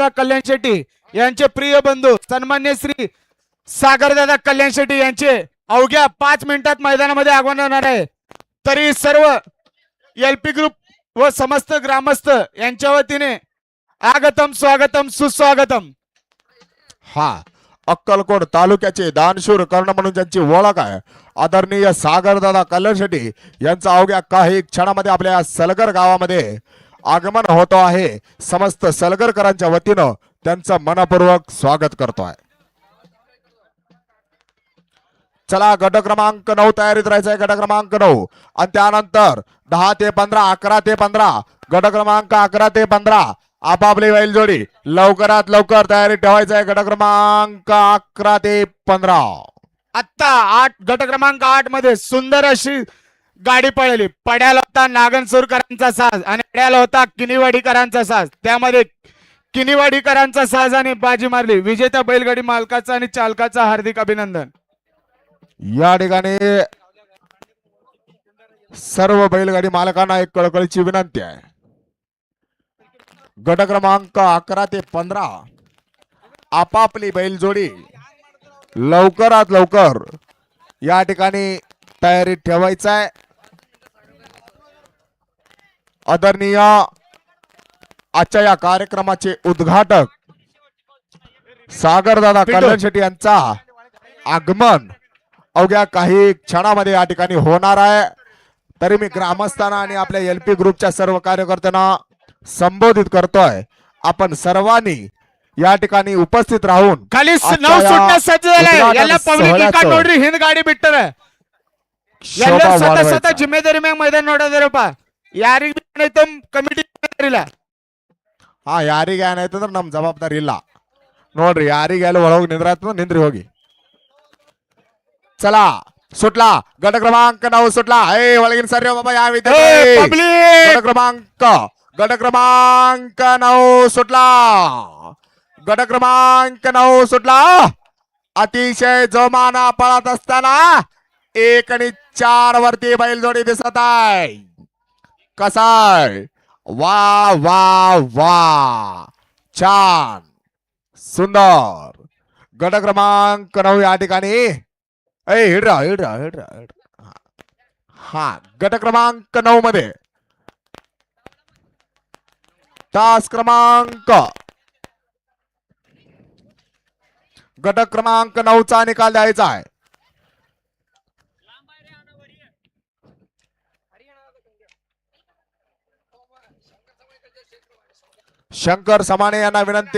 कल्याण शेट्टी यांचे प्रिय बंधू सन्मान्य श्री सागरदादा कल्याण शेट्टी यांचे अवघ्या 5 मिनिटात मैदानामध्ये आगमन होणार आहे। तरी सर्व एलपी ग्रुप व समस्त ग्रामस्थ यांच्या वतीने आगतम स्वागतम सुस्वागतम। हा अक्कलकोट तालुक्याचे दानशूर कर्ण म्हणून ज्यांची ओळख आहे आदरणीय सागरदादा कल्याण शेट्टी यांचा अवघ्या काही क्षणामध्ये आपल्या सलगर गावामध्ये आगमन होतो आहे। समस्त सलगरकरांच्या वतीनं त्यांचं मनपूर्वक स्वागत करतोय। चला गट क्रमांक 9 तयारीत राहायचा आहे। गट क्रमांक 9 आणि त्यानंतर 10 ते 15 11 ते 15 गट क्रमांक 11 ते 15 आपापली बैल जोडी लवकरात लवकर तयारी ठेवायचा आहे। गट क्रमांक 11 ते 15 आता 8 गट क्रमांक 8 मध्ये सुंदर अशी गाडी पळली। पड्याला होता नागनसूरकरांचा साज आणि पड्याला होता किनीवाडीकरांचा साज। त्यामध्ये किनीवाडीकरांचा साज आणि बाजी मारली। विजेत्या बैलगाडी मालकाचा आणि चालकाचा हार्दिक अभिनंदन। या ठिकाणी सर्व बैलगाडी मालकांना एक कळकळीची विनंती आहे। गट क्रमांक 11 ते 15 आपापली बैलजोडी लवकरात लवकर या ठिकाणी तयारी ठेवायचा आहे। आदरणीय आजच्या या कार्यक्रमाचे उद्घाटक सागरदादा कल्याण शेट्टी यांचा आगमन अवघ्या काही क्षणामध्ये या ठिकाणी होणार आहे। तरी मी ग्रामस्थांना आणि आपल्या एलपी ग्रुपच्या सर्व कार्यकर्त्यांना संबोधित करतोय, आपण सर्वांनी या ठिकाणी उपस्थित राहून खाली आजच्या नाव या सुटण्यास सज्ज झालाय। उद्घाटन याला पब्लिक सोहळ्याचं एका नोडरी हिंद गाडी बिट्टर आहे। शोभा याला स्वतः वाढवायचा. जिम्मेदारी में मैदान नोडा दे पा यारी नहीं तो कमिटी जिम्मेदारीला ಹಾ ಯಾರಿಗೆ ಏನಾಯ್ತಂದ್ರೆ ನಮ್ ಜವಾಬ್ದಾರಿ ಇಲ್ಲ ನೋಡ್ರಿ ಯಾರಿಗೆ ಎಲ್ಲ ಒಳಗೋಗಿ ನಿಂದ್ರಾಯ್ತು ನಿಂದ್ರಿ ಹೋಗಿ। ಚಲಾ ಸುಟ್ಲಾ ಗಟ ಕ್ರಮಾಂಕ 9 ಸುಟ್ಲಾ ಏ ಒಳಗಿನ ಸರ್ರಿ ಬಾಬಾ ಯಾವ पब्लिक गट क्रमांक 9 सुटला। गट क्रमांक 9 सुटला। अतिशय जोमाना पळत असताना 1 आणि 4 वरती बैलजोडी दिसत आहे। कसाय वा वा वा छान सुंदर। गट क्रमांक 9 या ठिकाणी हिडरा हिडरा हिडरा हा गट क्रमांक 9 मध्ये तास क्रमांक गट क्रमांक 9 चा निकाल द्यायचा आहे। शंकर समाने यांना विनंती